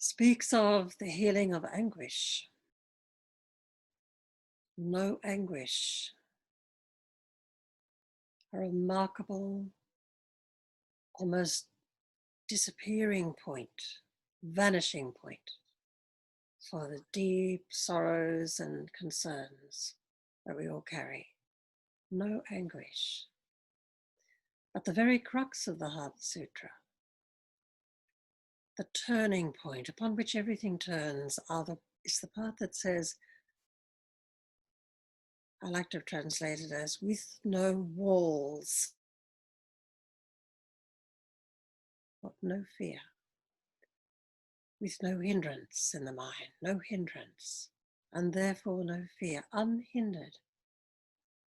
speaks of the healing of anguish. No anguish. A remarkable, almost disappearing point, vanishing point for the deep sorrows and concerns that we all carry. No anguish. At the very crux of the Heart Sutra, the turning point upon which everything turns is the part that says, I like to translate it as, with no walls, no fear, with no hindrance in the mind, no hindrance, and therefore no fear, unhindered.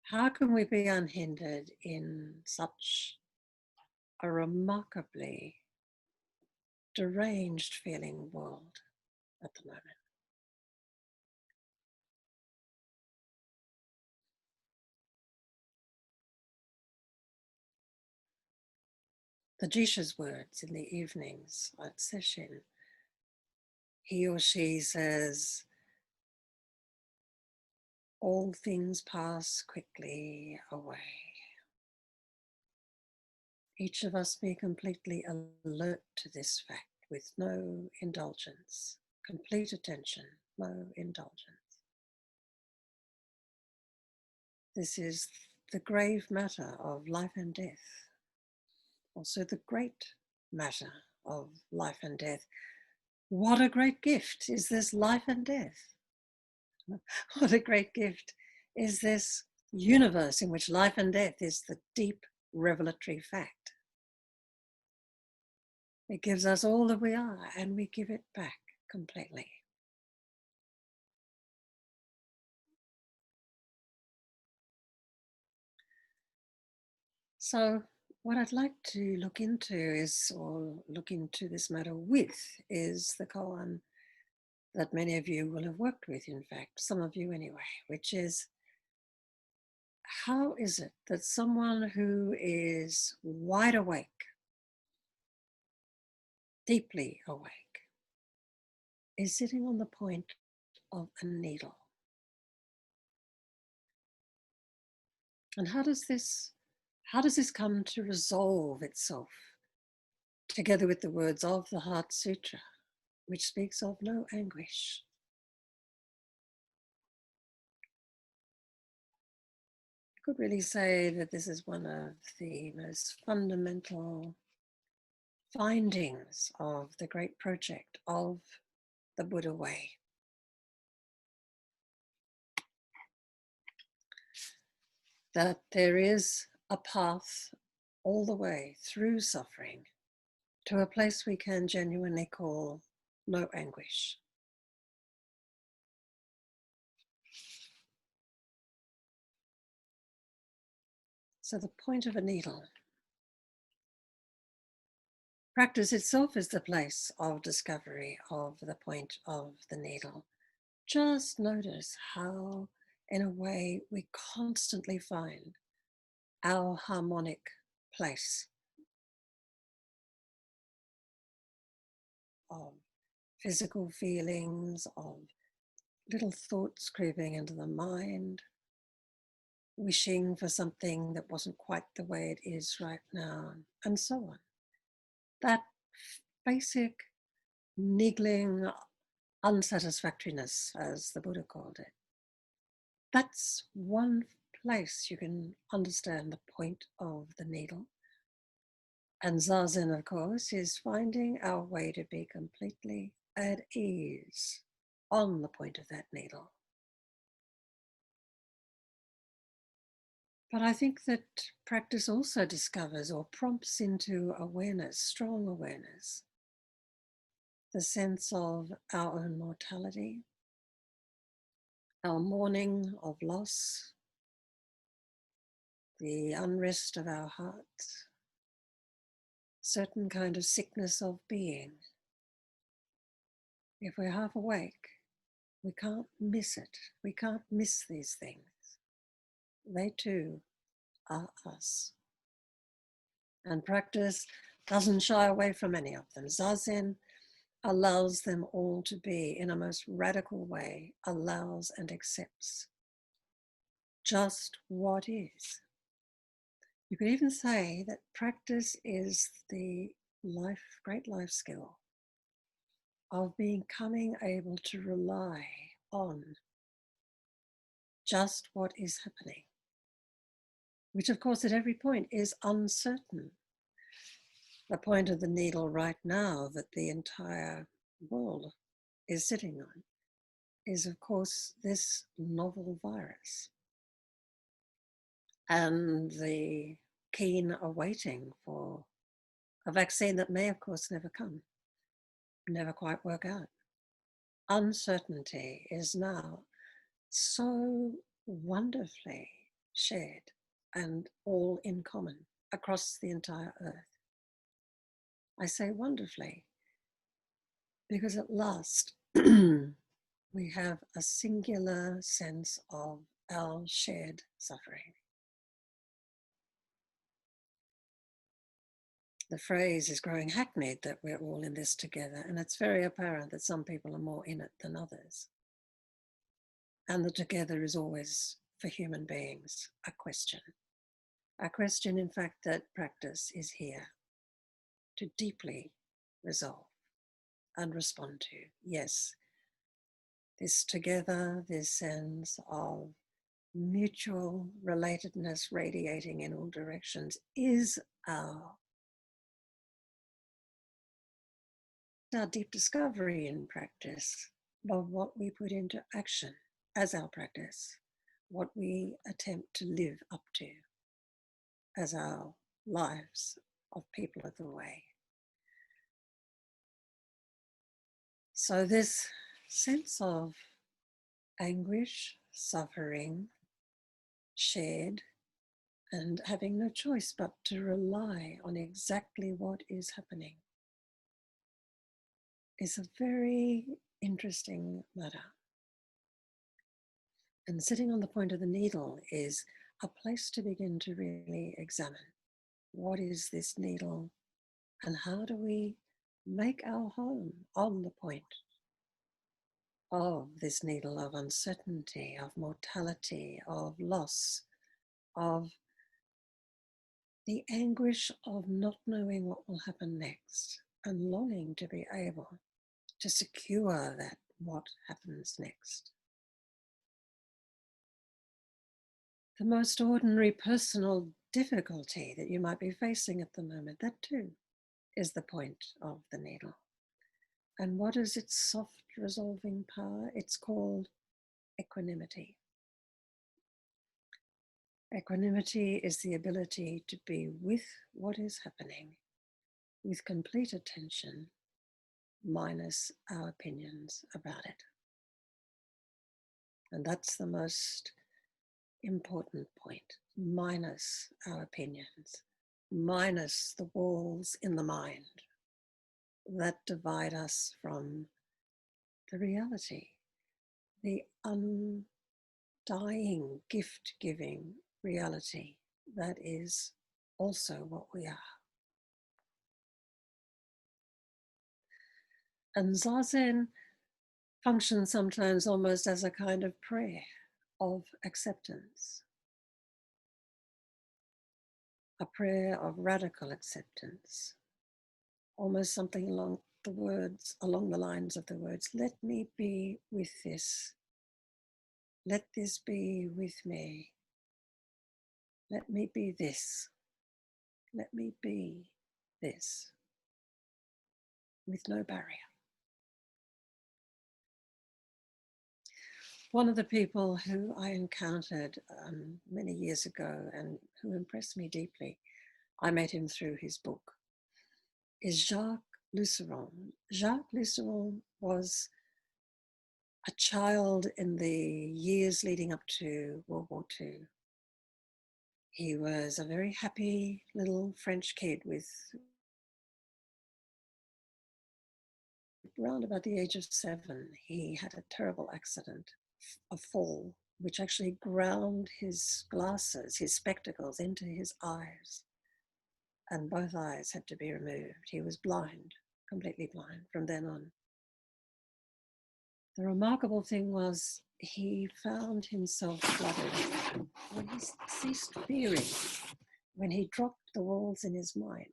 How can we be unhindered in such a remarkably deranged feeling world at the moment? The Jisha's words in the evenings at session, he or she says, all things pass quickly away. Each of us be completely alert to this fact with no indulgence, complete attention, no indulgence. This is the grave matter of life and death, also the great matter of life and death. What a great gift is this life and death. What a great gift is this universe in which life and death is the deep revelatory fact. It gives us all that we are, and we give it back completely. So what I'd like to look into this matter with, is the koan that many of you will have worked with, in fact, some of you anyway, which is, how is it that someone who is wide awake, deeply awake, is sitting on the point of a needle? And how does this come to resolve itself together with the words of the Heart Sutra, which speaks of no anguish? I could really say that this is one of the most fundamental findings of the great project of the Buddha way. That there is a path all the way through suffering to a place we can genuinely call no anguish. So the point of a needle. Practice itself is the place of discovery of the point of the needle. Just notice how, in a way, we constantly find our harmonic place of physical feelings, of little thoughts creeping into the mind, wishing for something that wasn't quite the way it is right now, and so on. That basic niggling unsatisfactoriness, as the Buddha called it. That's one place you can understand the point of the needle. And Zazen, of course, is finding our way to be completely at ease on the point of that needle. But I think that practice also discovers or prompts into awareness, strong awareness, the sense of our own mortality, our mourning of loss, the unrest of our hearts, certain kind of sickness of being. If we're half awake, we can't miss it. We can't miss these things. They too are us. And practice doesn't shy away from any of them. Zazen allows them all to be in a most radical way, allows and accepts just what is. You could even say that practice is the great life skill of becoming able to rely on just what is happening, which of course at every point is uncertain. The point of the needle right now that the entire world is sitting on is of course this novel virus and the keen awaiting for a vaccine that may of course never come, never quite work out. Uncertainty is now so wonderfully shared and all in common across the entire earth. I say wonderfully because at last we have a singular sense of our shared suffering. The phrase is growing hackneyed that we're all in this together, and it's very apparent that some people are more in it than others. And the together is always, for human beings, a question. A question, in fact, that practice is here to deeply resolve and respond to. Yes, this together, this sense of mutual relatedness radiating in all directions is our deep discovery in practice of what we put into action as our practice, what we attempt to live up to as our lives of people of the way. So this sense of anguish, suffering, shared, and having no choice but to rely on exactly what is happening is a very interesting matter. And sitting on the point of the needle is a place to begin to really examine what is this needle and how do we make our home on the point of this needle of uncertainty, of mortality, of loss, of the anguish of not knowing what will happen next and longing to be able to secure that what happens next. The most ordinary personal difficulty that you might be facing at the moment, that too is the point of the needle. And what is its soft resolving power? It's called equanimity. Equanimity is the ability to be with what is happening with complete attention, minus our opinions about it. And that's the most important point, minus our opinions, minus the walls in the mind that divide us from the reality, the undying, gift-giving reality that is also what we are. And Zazen functions sometimes almost as a kind of prayer of acceptance, a prayer of radical acceptance, almost something along the lines of the words, let me be with this. Let this be with me. Let me be this. Let me be this. With no barrier. One of the people who I encountered many years ago and who impressed me deeply, I met him through his book, is Jacques Luceron. Jacques Luceron was a child in the years leading up to World War II. He was a very happy little French kid with around about the age of 7. He had a terrible accident, a fall, which actually ground his glasses, his spectacles, into his eyes. And both eyes had to be removed. He was blind, completely blind from then on. The remarkable thing was he found himself flooded when he ceased fearing, when he dropped the walls in his mind.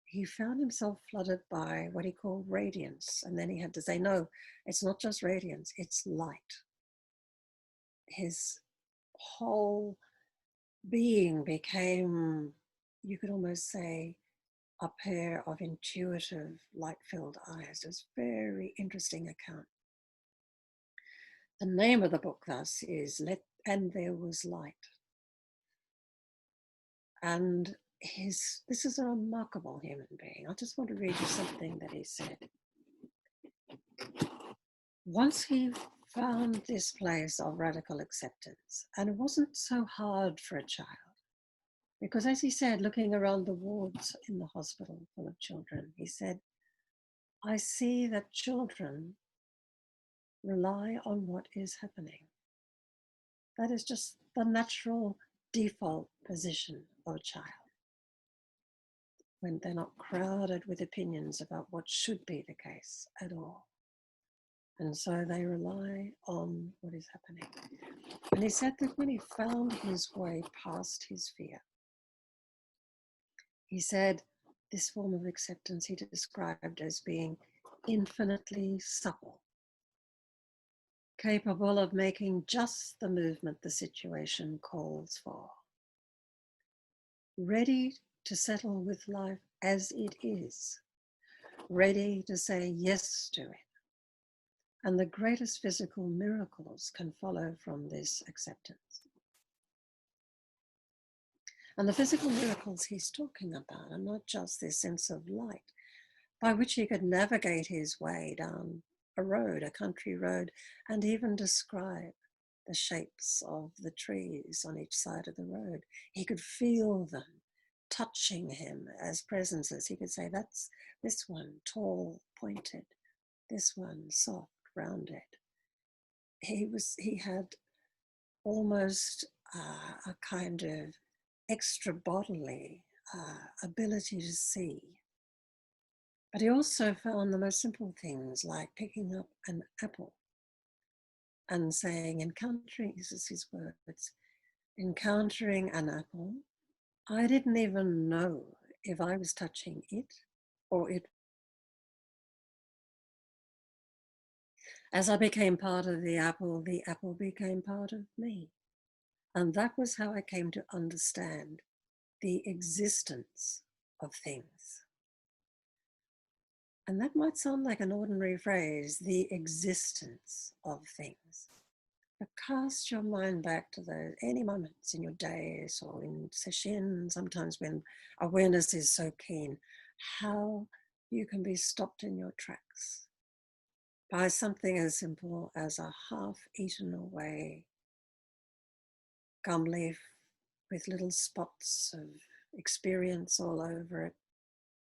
He found himself flooded by what he called radiance. And then he had to say, no, it's not just radiance, it's light. His whole being became, you could almost say, a pair of intuitive, light-filled eyes. It was a very interesting account. The name of the book thus is And There Was Light. And this is a remarkable human being. I just want to read you something that he said. Once he found this place of radical acceptance, and it wasn't so hard for a child, because as he said, looking around the wards in the hospital full of children, he said, I see that children rely on what is happening. That is just the natural default position of a child, when they're not crowded with opinions about what should be the case at all. And so they rely on what is happening. And he said that when he found his way past his fear, he said this form of acceptance he described as being infinitely supple, capable of making just the movement the situation calls for, ready to settle with life as it is, ready to say yes to it. And the greatest physical miracles can follow from this acceptance. And the physical miracles he's talking about are not just this sense of light by which he could navigate his way down a road, a country road, and even describe the shapes of the trees on each side of the road. He could feel them touching him as presences. He could say, that's this one, tall, pointed, this one, soft, rounded. He had almost a kind of extra bodily ability to see. But he also found the most simple things, like picking up an apple and saying, encountering, this is his words, encountering an apple, I didn't even know if I was touching it or it. As I became part of the apple became part of me. And that was how I came to understand the existence of things. And that might sound like an ordinary phrase, the existence of things. But cast your mind back to those any moments in your days or in sessions, sometimes when awareness is so keen, how you can be stopped in your tracks by something as simple as a half-eaten away gum leaf with little spots of experience all over it,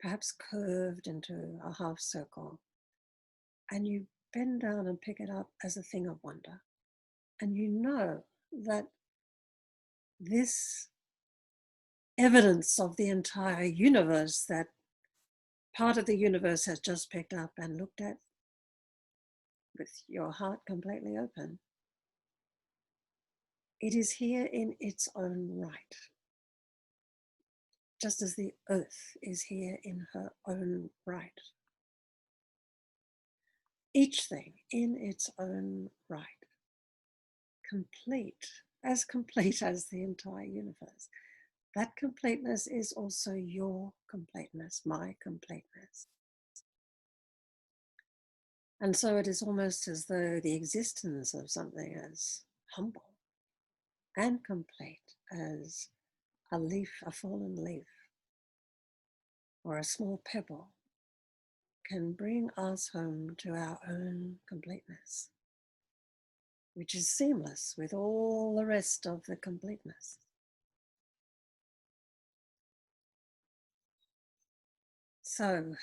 perhaps curved into a half circle. And you bend down and pick it up as a thing of wonder. And you know that this evidence of the entire universe, that part of the universe has just picked up and looked at with your heart completely open, it is here in its own right. Just as the earth is here in her own right. Each thing in its own right. Complete as the entire universe. That completeness is also your completeness, my completeness. And so it is almost as though the existence of something as humble and complete as a leaf, a fallen leaf, or a small pebble can bring us home to our own completeness, which is seamless with all the rest of the completeness. So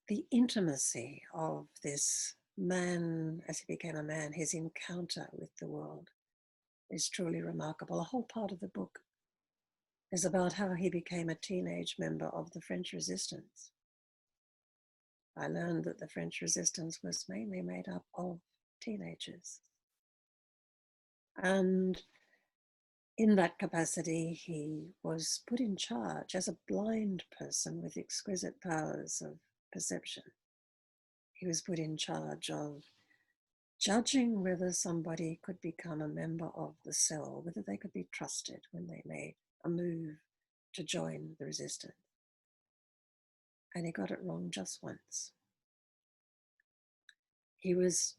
the intimacy of this man, as he became a man, his encounter with the world is truly remarkable. A whole part of the book is about how he became a teenage member of the French resistance. I learned that the French resistance was mainly made up of teenagers. And in that capacity, he was put in charge as a blind person with exquisite powers of perception. He was put in charge of judging whether somebody could become a member of the cell, whether they could be trusted when they made a move to join the resistance. And he got it wrong just once. He was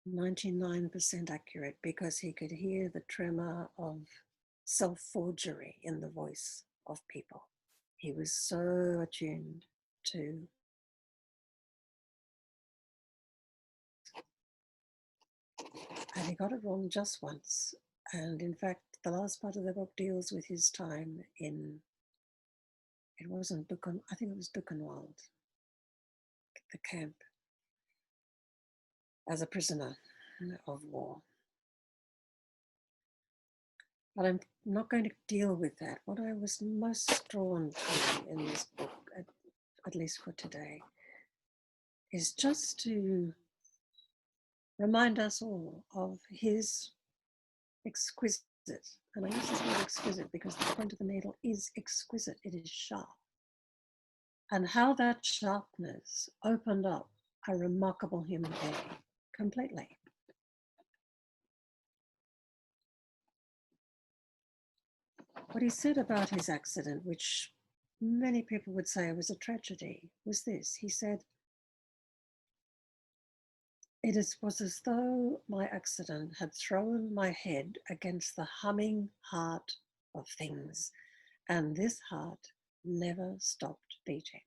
99% accurate because he could hear the tremor of self-forgery in the voice of people. He was so attuned to and he got it wrong just once. And in fact, the last part of the book deals with his time in, it wasn't Buchenwald, I think it was Buchenwald, the camp, as a prisoner of war. But I'm not going to deal with that. What I was most drawn to in this book, at least for today, is just to remind us all of his exquisite, and I use this word exquisite because the point of the needle is exquisite, it is sharp, and how that sharpness opened up a remarkable human being completely. What he said about his accident, which many people would say was a tragedy, was this. He said, was as though my accident had thrown my head against the humming heart of things, and this heart never stopped beating.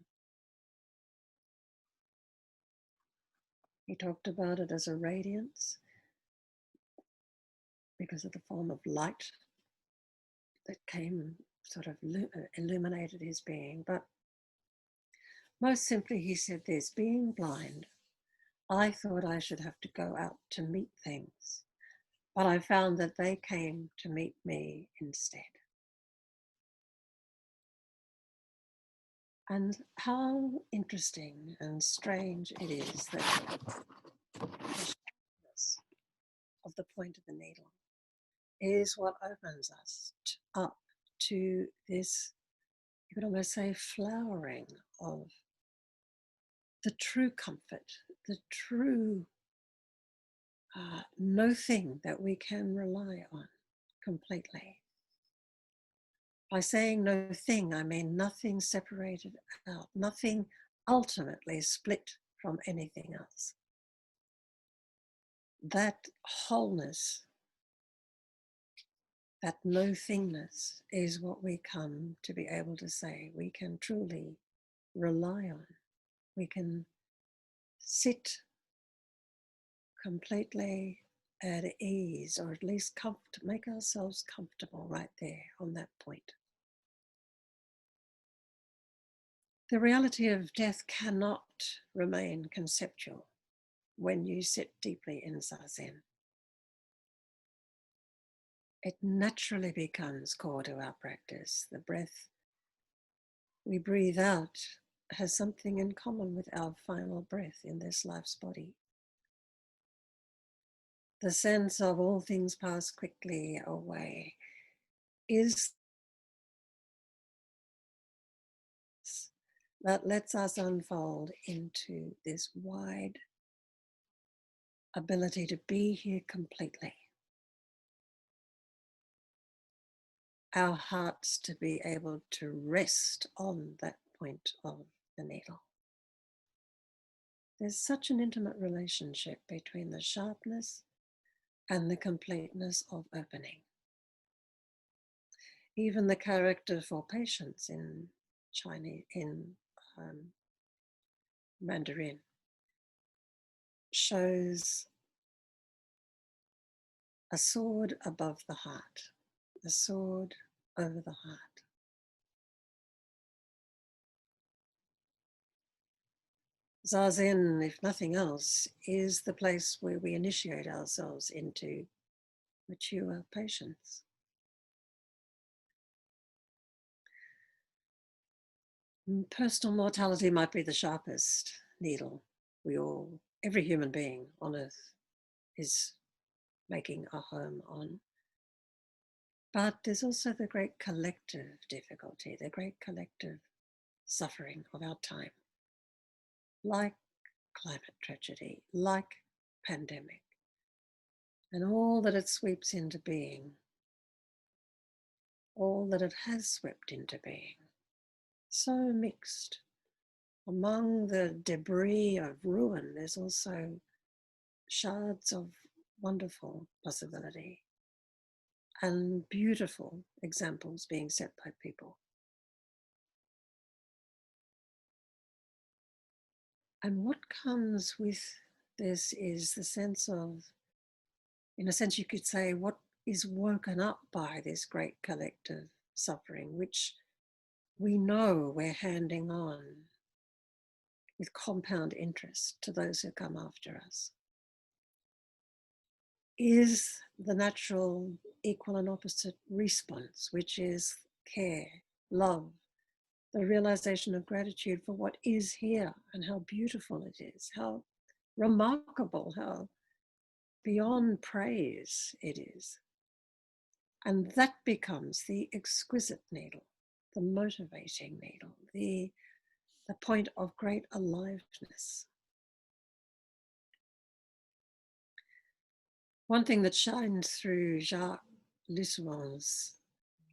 He talked about it as a radiance because of the form of light that came, sort of illuminated his being. But most simply, he said this: being blind, I thought I should have to go out to meet things, but I found that they came to meet me instead. And how interesting and strange it is that the sharpness of the point of the needle is what opens us up to this, you could almost say, flowering of the true comfort, the true no thing that we can rely on completely. By saying no thing, I mean nothing separated out, nothing ultimately split from anything else. That wholeness, that no thingness is what we come to be able to say we can truly rely on. We can sit completely at ease, or at least make ourselves comfortable right there on that point. The reality of death cannot remain conceptual when you sit deeply in Zazen. It naturally becomes core to our practice. The breath we breathe out has something in common with our final breath in this life's body. The sense of all things pass quickly away is that lets us unfold into this wide ability to be here completely. Our hearts to be able to rest on that point of the needle. There's such an intimate relationship between the sharpness and the completeness of opening. Even the character for patience in Chinese, in Mandarin, shows a sword above the heart, a sword over the heart. Zazen, if nothing else, is the place where we initiate ourselves into mature patience. Personal mortality might be the sharpest needle every human being on earth is making a home on. But there's also the great collective difficulty, the great collective suffering of our time, like climate tragedy, like pandemic, and all that it sweeps into being, all that it has swept into being. So mixed. Among the debris of ruin, there's also shards of wonderful possibility and beautiful examples being set by people. And what comes with this is the sense of, in a sense, you could say, what is woken up by this great collective suffering, which we know we're handing on with compound interest to those who come after us, is the natural equal and opposite response, which is care, love, the realization of gratitude for what is here and how beautiful it is, how remarkable, how beyond praise it is. And that becomes the exquisite needle, the motivating needle, the point of great aliveness. One thing that shines through Jacques Lissouin's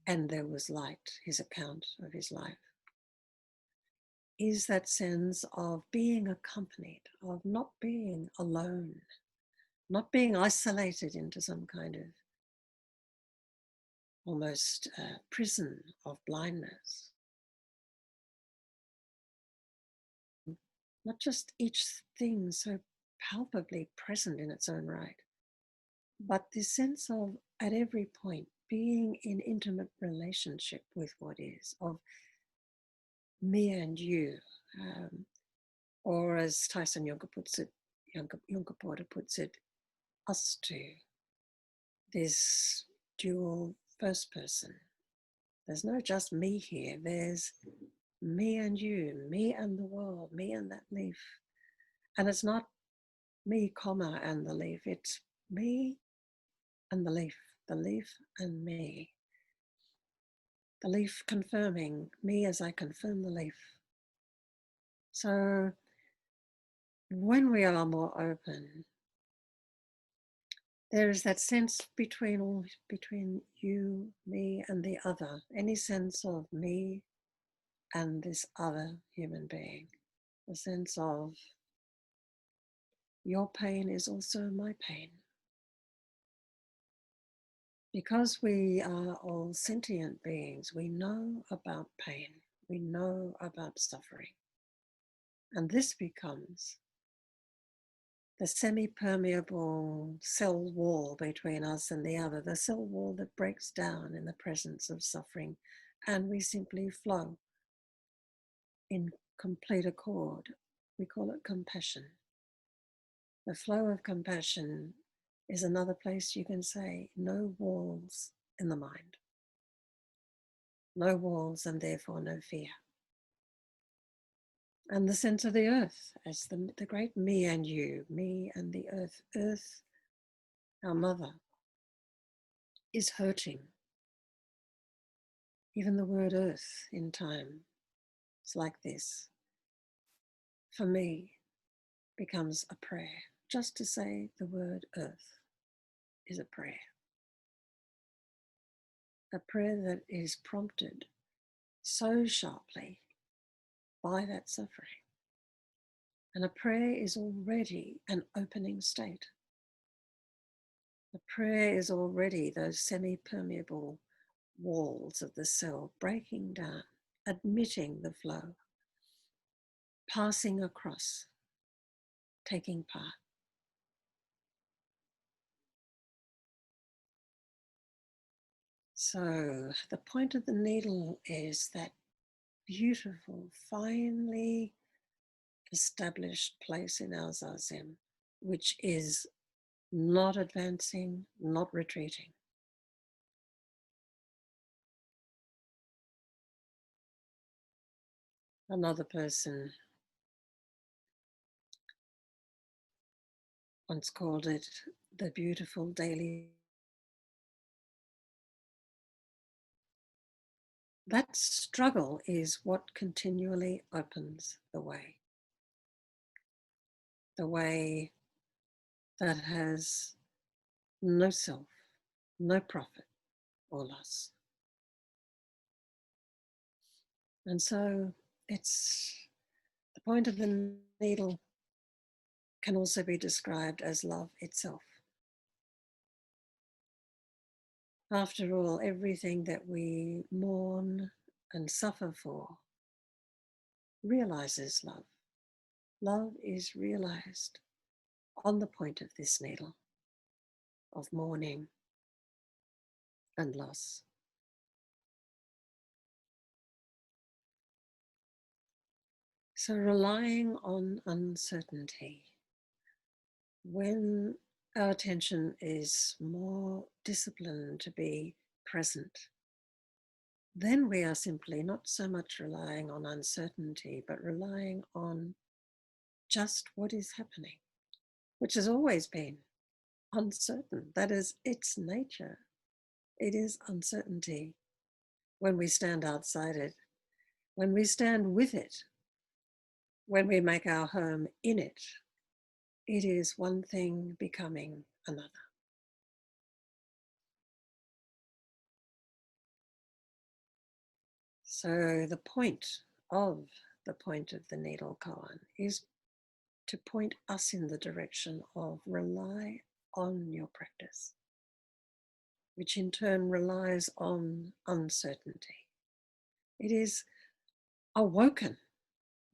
"And There Was Light," his account of his life, is that sense of being accompanied, of not being alone, not being isolated into some kind of almost prison of blindness. Not just each thing so palpably present in its own right, but this sense of, at every point, being in intimate relationship with what is, of me and you, or as Tyson Yunkaporta puts it, us two, this dual first person. There's no just me here, there's me and you, me and the world, me and that leaf. And it's not me, comma, and the leaf, it's me and the leaf and me. The leaf confirming me as I confirm the leaf. So when we are more open, there is that sense between you, me, and the other, any sense of me and this other human being, a sense of your pain is also my pain. Because we are all sentient beings, we know about pain, we know about suffering. And this becomes the semi-permeable cell wall between us and the other, the cell wall that breaks down in the presence of suffering, and we simply flow in complete accord. We call it compassion. The flow of compassion is another place you can say no walls in the mind. No walls and therefore no fear. And the sense of the earth as the great me and you, me and the earth. Earth, our mother, is hurting. Even the word earth in time, it's like this. For me, becomes a prayer. Just to say the word earth is a prayer. A prayer that is prompted so sharply by that suffering. And a prayer is already an opening state. A prayer is already those semi-permeable walls of the cell breaking down, admitting the flow, passing across, taking part. So the point of the needle is that beautiful, finely established place in our zazen, which is not advancing, not retreating. Another person once called it the beautiful daily. That struggle is what continually opens the way that has no self, no profit or loss. And so it's the point of the needle can also be described as love itself. After all, everything that we mourn and suffer for realizes love. Love is realized on the point of this needle of mourning and loss. So relying on uncertainty, when our attention is more disciplined to be present, then we are simply not so much relying on uncertainty, but relying on just what is happening, which has always been uncertain. That is its nature. It is uncertainty when we stand outside it, when we stand with it, when we make our home in it. It is one thing becoming another. So the point of the needle koan is to point us in the direction of rely on your practice, which in turn relies on uncertainty. It is awoken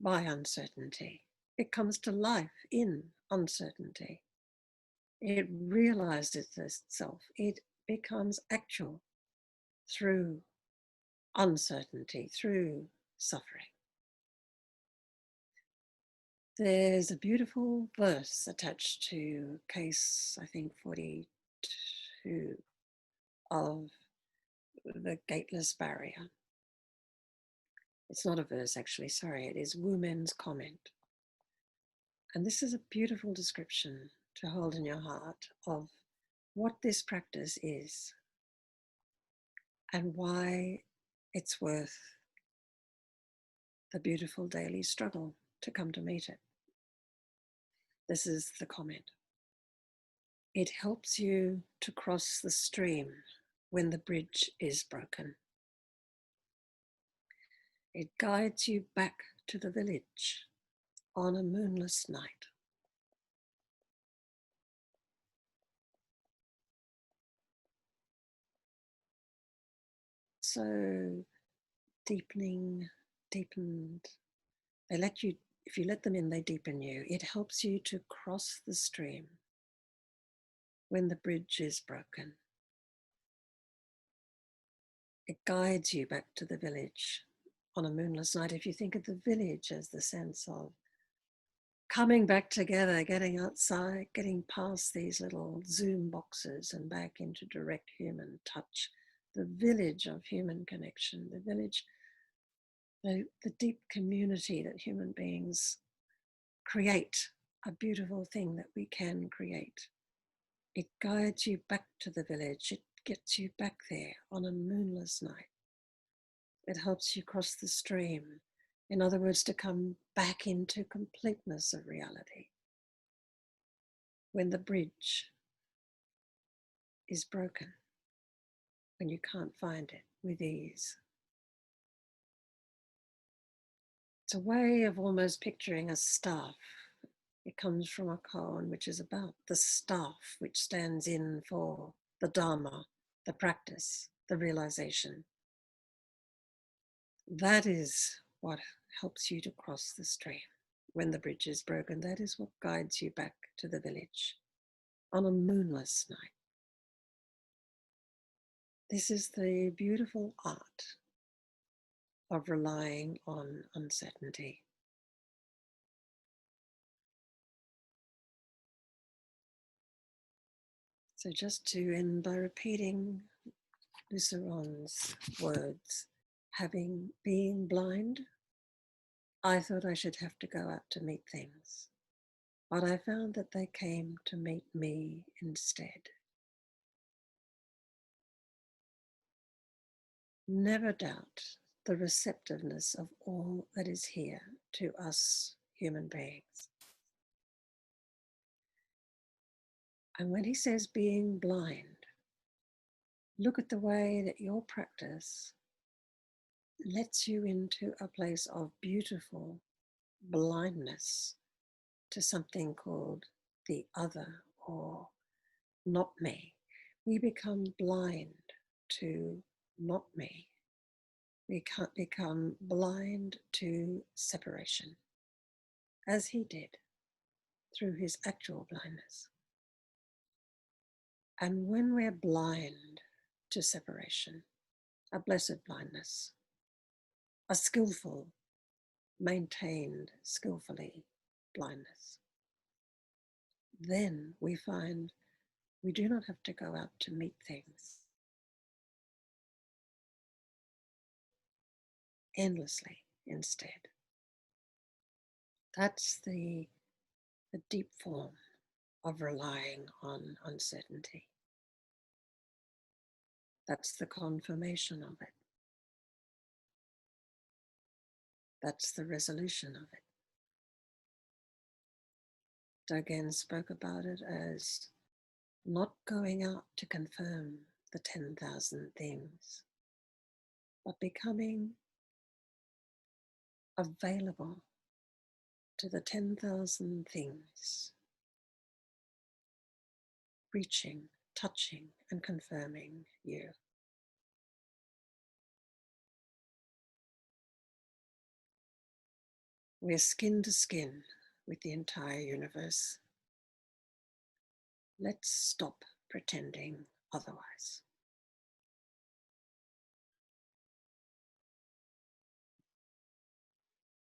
by uncertainty. It comes to life in uncertainty. It realizes itself. It becomes actual through uncertainty, through suffering. There's a beautiful verse attached to case, I think, 42 of the gateless barrier. It's not a verse, actually, sorry, it is Wu Men's comment. And this is a beautiful description to hold in your heart of what this practice is and why it's worth the beautiful daily struggle to come to meet it. This is the comment. It helps you to cross the stream when the bridge is broken. It guides you back to the village on a moonless night. So deepened. They let you, if you let them in, they deepen you. It helps you to cross the stream when the bridge is broken. It guides you back to the village on a moonless night. If you think of the village as the sense of coming back together, getting outside, getting past these little Zoom boxes and back into direct human touch, the village of human connection, the village, the deep community that human beings create, a beautiful thing that we can create. It guides you back to the village. It gets you back there on a moonless night. It helps you cross the stream. In other words, to come back into completeness of reality. When the bridge is broken, when you can't find it with ease. It's a way of almost picturing a staff. It comes from a koan which is about the staff which stands in for the Dharma, the practice, the realization. That is what helps you to cross the stream when the bridge is broken. That is what guides you back to the village on a moonless night. This is the beautiful art of relying on uncertainty. So just to end by repeating Luceron's words, being blind, I thought I should have to go out to meet things. but I found that they came to meet me instead. Never doubt the receptiveness of all that is here to us human beings. And when he says being blind, look at the way that your practice lets you into a place of beautiful blindness to something called the other or not me. We become blind to not me. We can't become blind to separation, as he did through his actual blindness. And when we're blind to separation, a blessed blindness, a skillful, maintained skillfully blindness, then we find we do not have to go out to meet things endlessly instead. That's the deep form of relying on uncertainty. That's the confirmation of it. That's the resolution of it. Dogen spoke about it as not going out to confirm the 10,000 things, but becoming available to the 10,000 things, reaching, touching, and confirming you. We're skin to skin with the entire universe. Let's stop pretending otherwise.